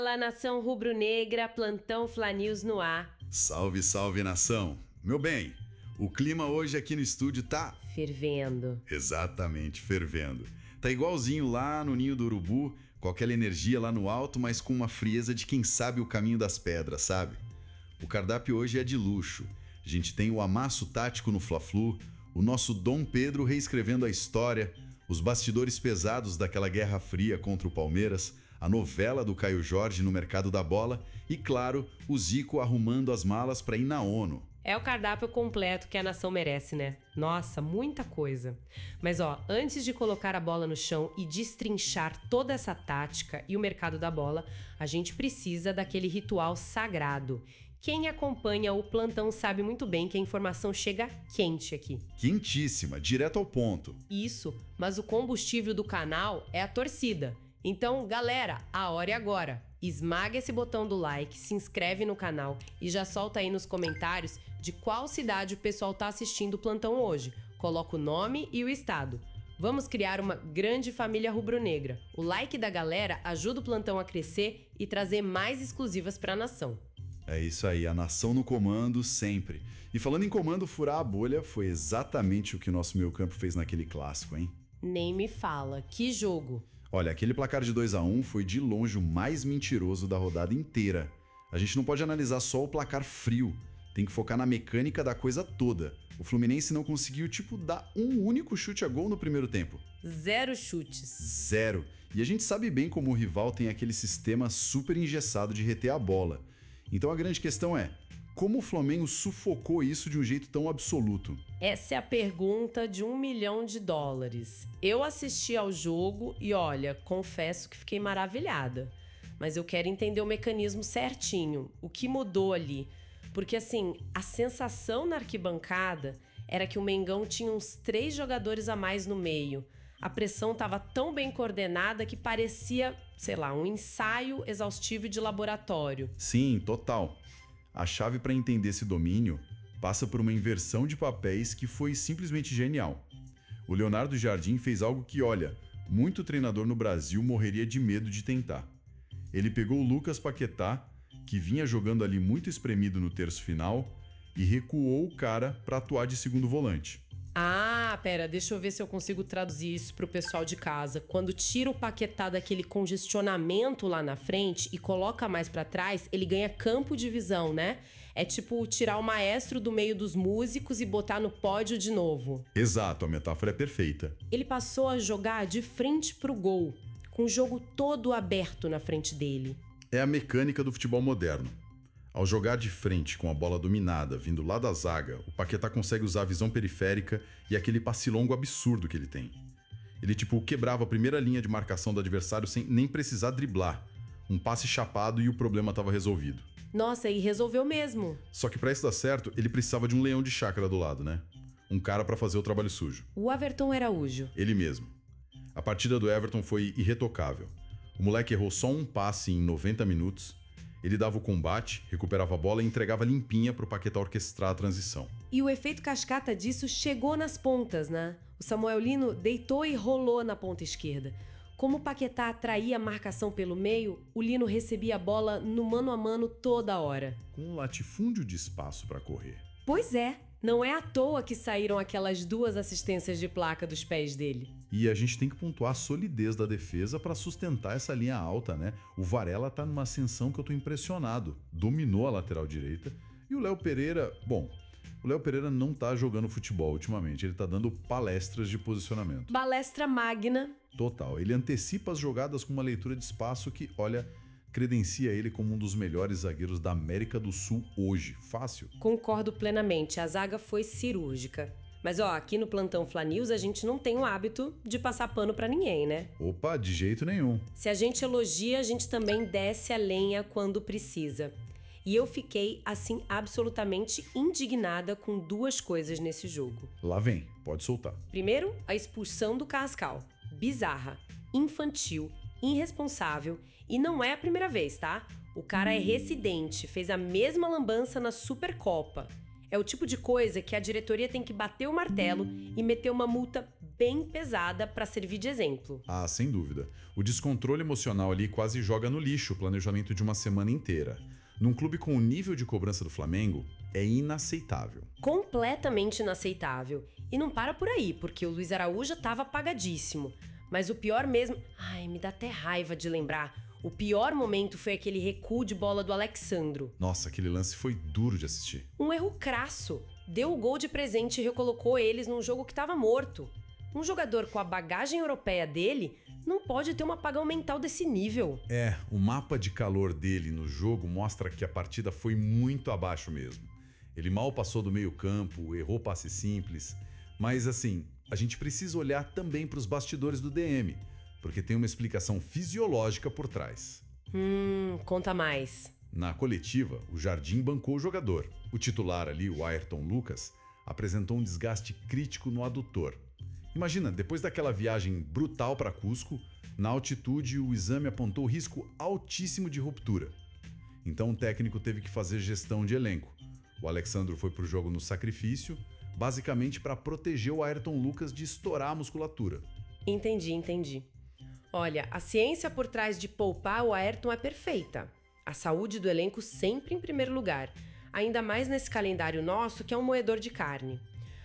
Fala, nação rubro-negra, plantão Fla News no ar. Salve, salve, nação! Meu bem, o clima hoje aqui no estúdio tá... Fervendo. Exatamente, fervendo. Tá igualzinho lá no Ninho do Urubu, com aquela energia lá no alto, mas com uma frieza de quem sabe o caminho das pedras, sabe? O cardápio hoje é de luxo. A gente tem o amasso tático no Fla-Flu, o nosso Dom Pedro reescrevendo a história, os bastidores pesados daquela Guerra Fria contra o Palmeiras, a novela do Caio Jorge no mercado da bola e, claro, o Zico arrumando as malas para ir na ONU. É o cardápio completo que a nação merece, né? Nossa, muita coisa. Mas antes de colocar a bola no chão e destrinchar toda essa tática e o mercado da bola, a gente precisa daquele ritual sagrado. Quem acompanha o plantão sabe muito bem que a informação chega quente aqui. Quentíssima, direto ao ponto. Isso, mas o combustível do canal é a torcida. Então, galera, a hora é agora. Esmaga esse botão do like, se inscreve no canal e já solta aí nos comentários de qual cidade o pessoal tá assistindo o plantão hoje. Coloca o nome e o estado. Vamos criar uma grande família rubro-negra. O like da galera ajuda o plantão a crescer e trazer mais exclusivas pra nação. É isso aí, a nação no comando sempre. E falando em comando, furar a bolha foi exatamente o que o nosso meio-campo fez naquele clássico, hein? Nem me fala, que jogo! Olha, aquele placar de 2-1 foi de longe o mais mentiroso da rodada inteira. A gente não pode analisar só o placar frio, tem que focar na mecânica da coisa toda. O Fluminense não conseguiu, dar um único chute a gol no primeiro tempo. 0 chutes. 0. E a gente sabe bem como o rival tem aquele sistema super engessado de reter a bola. Então a grande questão é, como o Flamengo sufocou isso de um jeito tão absoluto? Essa é a pergunta de $1 milhão. Eu assisti ao jogo e olha, confesso que fiquei maravilhada. Mas eu quero entender o mecanismo certinho, o que mudou ali. Porque assim, a sensação na arquibancada era que o Mengão tinha uns 3 jogadores a mais no meio. A pressão estava tão bem coordenada que parecia, um ensaio exaustivo de laboratório. Sim, total. A chave para entender esse domínio passa por uma inversão de papéis que foi simplesmente genial. O Leonardo Jardim fez algo que, muito treinador no Brasil morreria de medo de tentar. Ele pegou o Lucas Paquetá, que vinha jogando ali muito espremido no terço final, e recuou o cara para atuar de segundo volante. Pera, deixa eu ver se eu consigo traduzir isso pro pessoal de casa. Quando tira o Paquetá daquele congestionamento lá na frente e coloca mais pra trás, ele ganha campo de visão, né? É tipo tirar o maestro do meio dos músicos e botar no pódio de novo. Exato, a metáfora é perfeita. Ele passou a jogar de frente pro gol, com o jogo todo aberto na frente dele. É a mecânica do futebol moderno. Ao jogar de frente com a bola dominada vindo lá da zaga, o Paquetá consegue usar a visão periférica e aquele passe longo absurdo que ele tem. Ele quebrava a primeira linha de marcação do adversário sem nem precisar driblar. Um passe chapado e o problema estava resolvido. Nossa, e resolveu mesmo. Só que para isso dar certo, ele precisava de um leão de chácara do lado, né? Um cara para fazer o trabalho sujo. O Everton Araújo. Ele mesmo. A partida do Everton foi irretocável. O moleque errou só um passe em 90 minutos. Ele dava o combate, recuperava a bola e entregava limpinha pro Paquetá orquestrar a transição. E o efeito cascata disso chegou nas pontas, né? O Samuel Lino deitou e rolou na ponta esquerda. Como o Paquetá atraía a marcação pelo meio, o Lino recebia a bola no mano a mano toda hora. Com um latifúndio de espaço para correr. Pois é, não é à toa que saíram aquelas 2 assistências de placa dos pés dele. E a gente tem que pontuar a solidez da defesa para sustentar essa linha alta, né? O Varela tá numa ascensão que eu tô impressionado. Dominou a lateral direita. E o Léo Pereira, o Léo Pereira não tá jogando futebol ultimamente, ele tá dando palestras de posicionamento. Palestra magna. Total, ele antecipa as jogadas com uma leitura de espaço que, credencia ele como um dos melhores zagueiros da América do Sul hoje. Fácil. Concordo plenamente, a zaga foi cirúrgica. Mas aqui no Plantão Fla News a gente não tem o hábito de passar pano pra ninguém, né? Opa, de jeito nenhum. Se a gente elogia, a gente também desce a lenha quando precisa. E eu fiquei, absolutamente indignada com 2 coisas nesse jogo. Lá vem, pode soltar. Primeiro, a expulsão do Carrascal. Bizarra, infantil, irresponsável e não é a primeira vez, tá? O cara é residente, fez a mesma lambança na Supercopa. É o tipo de coisa que a diretoria tem que bater o martelo e meter uma multa bem pesada para servir de exemplo. Ah, sem dúvida. O descontrole emocional ali quase joga no lixo o planejamento de uma semana inteira. Num clube com o nível de cobrança do Flamengo, é inaceitável. Completamente inaceitável. E não para por aí, porque o Luiz Araújo estava apagadíssimo. Mas o pior mesmo... Ai, me dá até raiva de lembrar. O pior momento foi aquele recuo de bola do Alexandro. Nossa, aquele lance foi duro de assistir. Um erro crasso. Deu o gol de presente e recolocou eles num jogo que estava morto. Um jogador com a bagagem europeia dele não pode ter um apagão mental desse nível. O mapa de calor dele no jogo mostra que a partida foi muito abaixo mesmo. Ele mal passou do meio-campo, errou passe simples. Mas assim, a gente precisa olhar também para os bastidores do DM, porque tem uma explicação fisiológica por trás. Conta mais. Na coletiva, o Jardim bancou o jogador. O titular ali, o Ayrton Lucas, apresentou um desgaste crítico no adutor. Imagina, depois daquela viagem brutal para Cusco, na altitude o exame apontou risco altíssimo de ruptura. Então o técnico teve que fazer gestão de elenco. O Alexandro foi pro jogo no sacrifício, basicamente para proteger o Ayrton Lucas de estourar a musculatura. Entendi. Olha, a ciência por trás de poupar o Ayrton é perfeita. A saúde do elenco sempre em primeiro lugar. Ainda mais nesse calendário nosso que é um moedor de carne.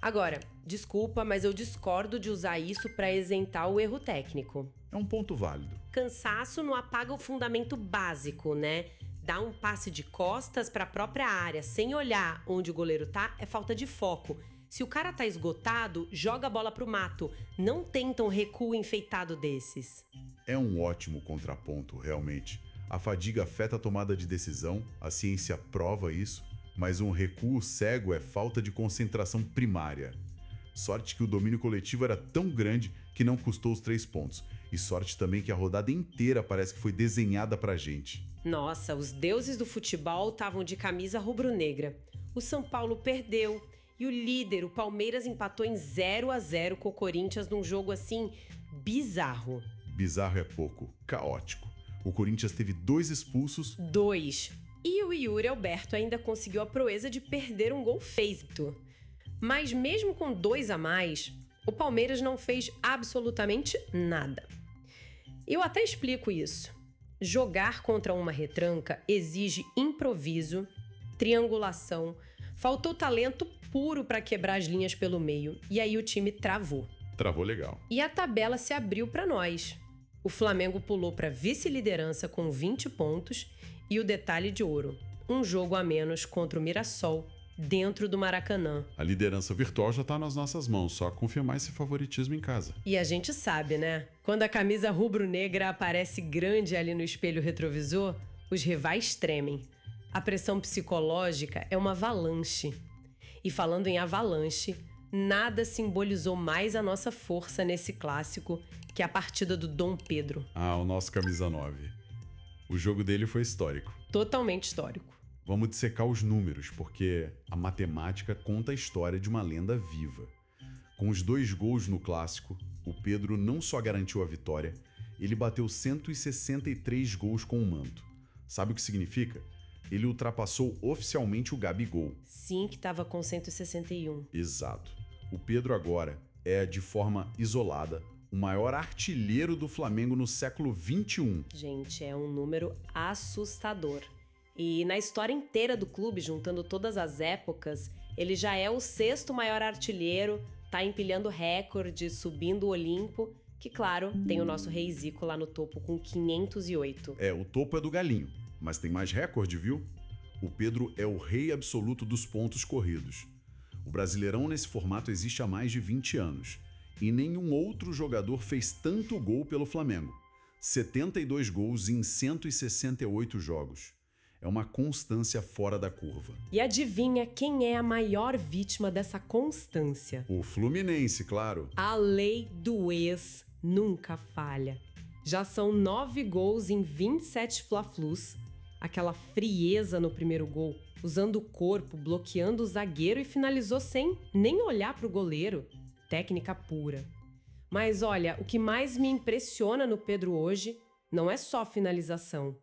Agora, desculpa, mas eu discordo de usar isso para isentar o erro técnico. É um ponto válido. Cansaço não apaga o fundamento básico, né? Dar um passe de costas para a própria área sem olhar onde o goleiro tá é falta de foco. Se o cara tá esgotado, joga a bola pro mato. Não tenta um recuo enfeitado desses. É um ótimo contraponto, realmente. A fadiga afeta a tomada de decisão, a ciência prova isso, mas um recuo cego é falta de concentração primária. Sorte que o domínio coletivo era tão grande que não custou os 3 pontos. E sorte também que a rodada inteira parece que foi desenhada pra gente. Nossa, os deuses do futebol estavam de camisa rubro-negra. O São Paulo perdeu e o líder, o Palmeiras, empatou em 0-0 com o Corinthians num jogo assim bizarro. Bizarro é pouco, caótico. O Corinthians teve 2 expulsos. 2. E o Yuri Alberto ainda conseguiu a proeza de perder um gol feito. Mas mesmo com 2 a mais, o Palmeiras não fez absolutamente nada. Eu até explico isso. Jogar contra uma retranca exige improviso, triangulação, faltou talento puro para quebrar as linhas pelo meio e aí o time travou. Travou legal. E a tabela se abriu para nós. O Flamengo pulou para vice-liderança com 20 pontos e o detalhe de ouro, um jogo a menos contra o Mirassol dentro do Maracanã. A liderança virtual já tá nas nossas mãos, só confirmar esse favoritismo em casa. E a gente sabe, né? Quando a camisa rubro-negra aparece grande ali no espelho retrovisor, os rivais tremem. A pressão psicológica é uma avalanche. E falando em avalanche, nada simbolizou mais a nossa força nesse clássico que a partida do Dom Pedro. Ah, o nosso camisa 9. O jogo dele foi histórico. Totalmente histórico. Vamos dissecar os números, porque a matemática conta a história de uma lenda viva. Com os 2 gols no clássico, o Pedro não só garantiu a vitória, ele bateu 163 gols com o manto. Sabe o que significa? Ele ultrapassou oficialmente o Gabigol. Sim, que estava com 161. Exato. O Pedro agora é, de forma isolada, o maior artilheiro do Flamengo no século XXI. Gente, é um número assustador. E na história inteira do clube, juntando todas as épocas, ele já é o 6º maior artilheiro, tá empilhando recordes, subindo o Olimpo, que, claro, tem o nosso Rei Zico lá no topo com 508. O topo é do Galinho, mas tem mais recorde, viu? O Pedro é o rei absoluto dos pontos corridos. O Brasileirão nesse formato existe há mais de 20 anos. E nenhum outro jogador fez tanto gol pelo Flamengo. 72 gols em 168 jogos. É uma constância fora da curva. E adivinha quem é a maior vítima dessa constância? O Fluminense, claro. A lei do ex nunca falha. Já são 9 gols em 27 Fla-Flus. Aquela frieza no primeiro gol, usando o corpo, bloqueando o zagueiro e finalizou sem nem olhar pro goleiro. Técnica pura. Mas olha, o que mais me impressiona no Pedro hoje não é só finalização.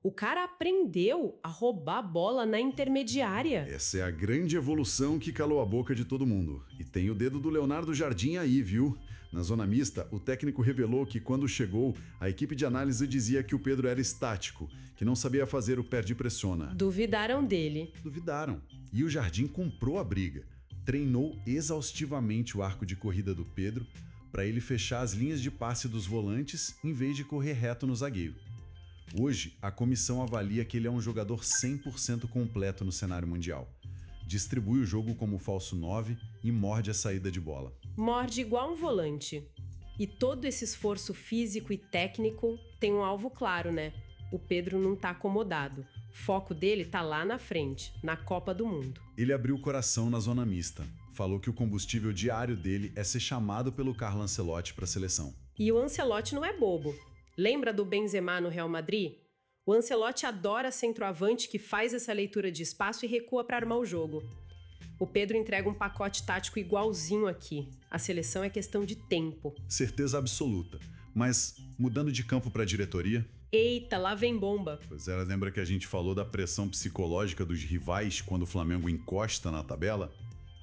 O cara aprendeu a roubar a bola na intermediária. Essa é a grande evolução que calou a boca de todo mundo. E tem o dedo do Leonardo Jardim aí, viu? Na zona mista, o técnico revelou que quando chegou, a equipe de análise dizia que o Pedro era estático, que não sabia fazer o perde-pressiona. Duvidaram dele. Duvidaram. E o Jardim comprou a briga. Treinou exaustivamente o arco de corrida do Pedro para ele fechar as linhas de passe dos volantes em vez de correr reto no zagueiro. Hoje, a comissão avalia que ele é um jogador 100% completo no cenário mundial. Distribui o jogo como falso 9 e morde a saída de bola. Morde igual um volante. E todo esse esforço físico e técnico tem um alvo claro, né? O Pedro não tá acomodado. O foco dele tá lá na frente, na Copa do Mundo. Ele abriu o coração na zona mista. Falou que o combustível diário dele é ser chamado pelo Carlo Ancelotti para a seleção. E o Ancelotti não é bobo. Lembra do Benzema no Real Madrid? O Ancelotti adora centroavante que faz essa leitura de espaço e recua para armar o jogo. O Pedro entrega um pacote tático igualzinho aqui. A seleção é questão de tempo. Certeza absoluta. Mas, mudando de campo para a diretoria... Eita, lá vem bomba. Pois é, lembra que a gente falou da pressão psicológica dos rivais quando o Flamengo encosta na tabela?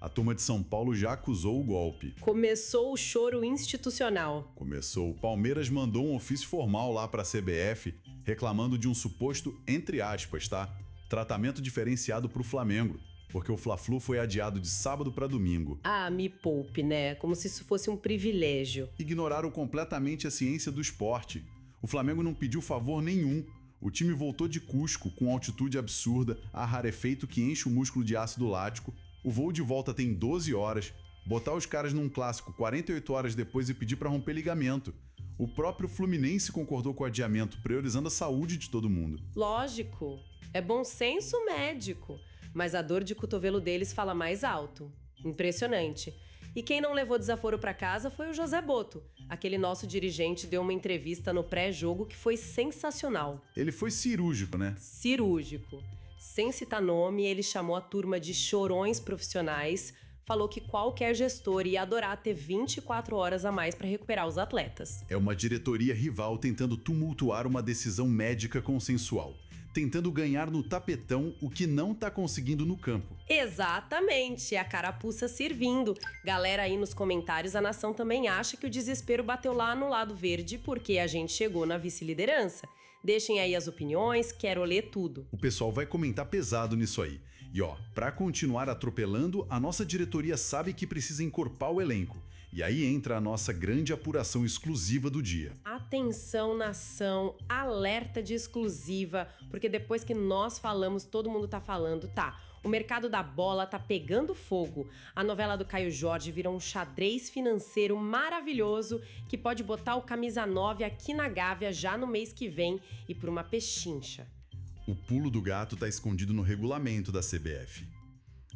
A turma de São Paulo já acusou o golpe. Começou o choro institucional. Começou. O Palmeiras mandou um ofício formal lá para a CBF reclamando de um suposto, entre aspas, tá? Tratamento diferenciado para o Flamengo, porque o Fla-Flu foi adiado de sábado para domingo. Ah, me poupe, né? Como se isso fosse um privilégio. Ignoraram completamente a ciência do esporte. O Flamengo não pediu favor nenhum. O time voltou de Cusco com altitude absurda, ar rarefeito que enche o músculo de ácido lático. O voo de volta tem 12 horas. Botar os caras num clássico 48 horas depois e pedir para romper ligamento. O próprio Fluminense concordou com o adiamento, priorizando a saúde de todo mundo. Lógico. É bom senso médico. Mas a dor de cotovelo deles fala mais alto. Impressionante. E quem não levou desaforo para casa foi o José Boto. Aquele nosso dirigente deu uma entrevista no pré-jogo que foi sensacional. Ele foi cirúrgico, né? Cirúrgico. Sem citar nome, ele chamou a turma de chorões profissionais, falou que qualquer gestor ia adorar ter 24 horas a mais para recuperar os atletas. É uma diretoria rival tentando tumultuar uma decisão médica consensual, tentando ganhar no tapetão o que não tá conseguindo no campo. Exatamente, a carapuça servindo. Galera aí nos comentários, a nação também acha que o desespero bateu lá no lado verde porque a gente chegou na vice-liderança. Deixem aí as opiniões, quero ler tudo. O pessoal vai comentar pesado nisso aí. E ó, pra continuar atropelando, a nossa diretoria sabe que precisa encorpar o elenco. E aí entra a nossa grande apuração exclusiva do dia. Atenção, nação, alerta de exclusiva, porque depois que nós falamos, todo mundo tá falando, tá? O mercado da bola tá pegando fogo. A novela do Caio Jorge virou um xadrez financeiro maravilhoso que pode botar o camisa 9 aqui na Gávea já no mês que vem e por uma pechincha. O pulo do gato tá escondido no regulamento da CBF.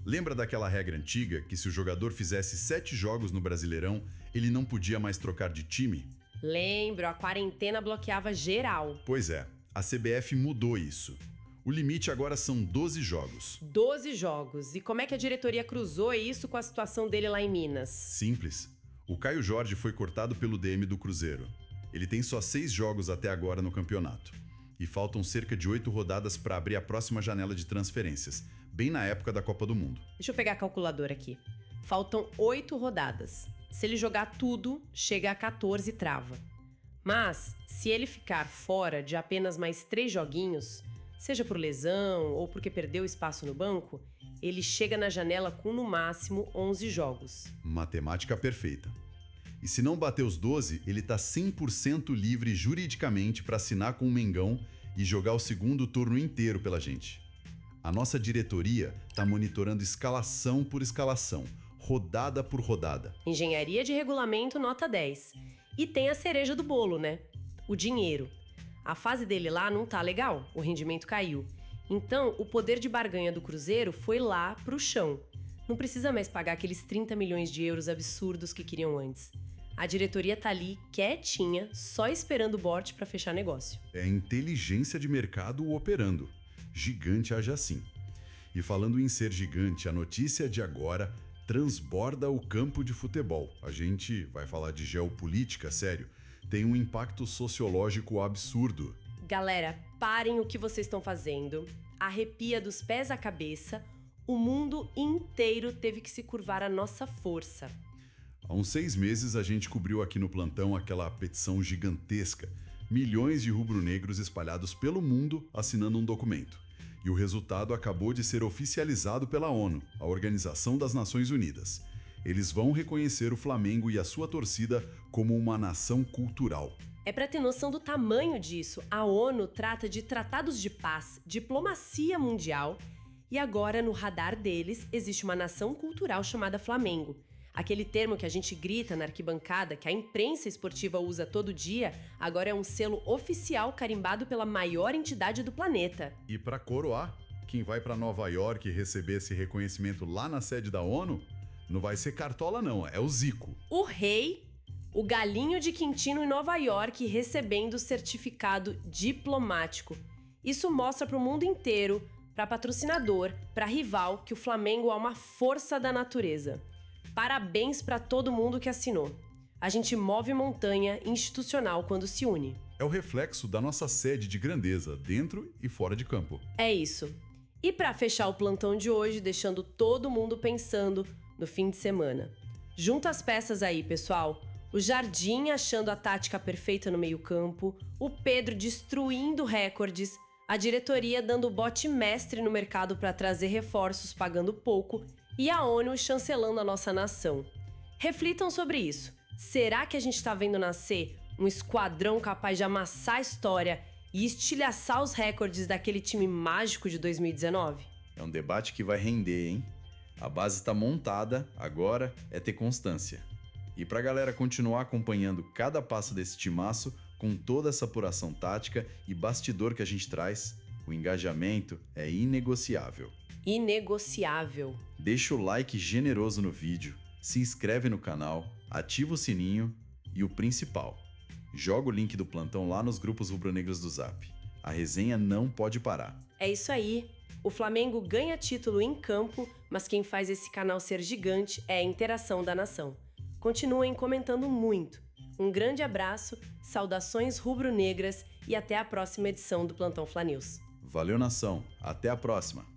Lembra daquela regra antiga que se o jogador fizesse 7 jogos no Brasileirão, ele não podia mais trocar de time? Lembro, a quarentena bloqueava geral. Pois é, a CBF mudou isso. O limite agora são 12 jogos. 12 jogos. E como é que a diretoria cruzou isso com a situação dele lá em Minas? Simples. O Caio Jorge foi cortado pelo DM do Cruzeiro. Ele tem só 6 jogos até agora no campeonato. E faltam cerca de 8 rodadas para abrir a próxima janela de transferências, bem na época da Copa do Mundo. Deixa eu pegar a calculadora aqui. Faltam 8 rodadas. Se ele jogar tudo, chega a 14 e trava. Mas, se ele ficar fora de apenas mais 3 joguinhos, seja por lesão ou porque perdeu espaço no banco, ele chega na janela com no máximo 11 jogos. Matemática perfeita. E se não bater os 12, ele tá 100% livre juridicamente para assinar com o Mengão e jogar o segundo turno inteiro pela gente. A nossa diretoria tá monitorando escalação por escalação, rodada por rodada. Engenharia de regulamento nota 10. E tem a cereja do bolo, né? O dinheiro. A fase dele lá não tá legal, o rendimento caiu. Então, o poder de barganha do Cruzeiro foi lá pro chão. Não precisa mais pagar aqueles 30 milhões de euros absurdos que queriam antes. A diretoria tá ali, quietinha, só esperando o bote para fechar negócio. É inteligência de mercado operando. Gigante age assim. E falando em ser gigante, a notícia de agora transborda o campo de futebol. A gente vai falar de geopolítica, sério. Tem um impacto sociológico absurdo. Galera, parem o que vocês estão fazendo. Arrepia dos pés à cabeça. O mundo inteiro teve que se curvar à nossa força. Há uns 6 meses a gente cobriu aqui no plantão aquela petição gigantesca. Milhões de rubro-negros espalhados pelo mundo assinando um documento. E o resultado acabou de ser oficializado pela ONU, a Organização das Nações Unidas. Eles vão reconhecer o Flamengo e a sua torcida como uma nação cultural. É para ter noção do tamanho disso, a ONU trata de tratados de paz, diplomacia mundial, e agora no radar deles existe uma nação cultural chamada Flamengo. Aquele termo que a gente grita na arquibancada, que a imprensa esportiva usa todo dia, agora é um selo oficial carimbado pela maior entidade do planeta. E para coroar, quem vai para Nova York receber esse reconhecimento lá na sede da ONU, não vai ser Cartola não, é o Zico. O rei, o galinho de Quintino em Nova York recebendo o certificado diplomático. Isso mostra para o mundo inteiro, para patrocinador, para rival, que o Flamengo é uma força da natureza. Parabéns para todo mundo que assinou. A gente move montanha institucional quando se une. É o reflexo da nossa sede de grandeza, dentro e fora de campo. É isso. E para fechar o plantão de hoje, deixando todo mundo pensando no fim de semana. Junta as peças aí, pessoal. O Jardim achando a tática perfeita no meio-campo, o Pedro destruindo recordes, a diretoria dando bote mestre no mercado para trazer reforços pagando pouco e a ONU chancelando a nossa nação. Reflitam sobre isso. Será que a gente está vendo nascer um esquadrão capaz de amassar a história e estilhaçar os recordes daquele time mágico de 2019? É um debate que vai render, hein? A base está montada, agora é ter constância. E para a galera continuar acompanhando cada passo desse timaço, com toda essa apuração tática e bastidor que a gente traz, o engajamento é inegociável. Inegociável. Deixa o like generoso no vídeo, se inscreve no canal, ativa o sininho e o principal, joga o link do plantão lá nos grupos rubro-negros do Zap. A resenha não pode parar. É isso aí. O Flamengo ganha título em campo, mas quem faz esse canal ser gigante é a interação da nação. Continuem comentando muito. Um grande abraço, saudações rubro-negras e até a próxima edição do Plantão Fla News. Valeu, nação. Até a próxima.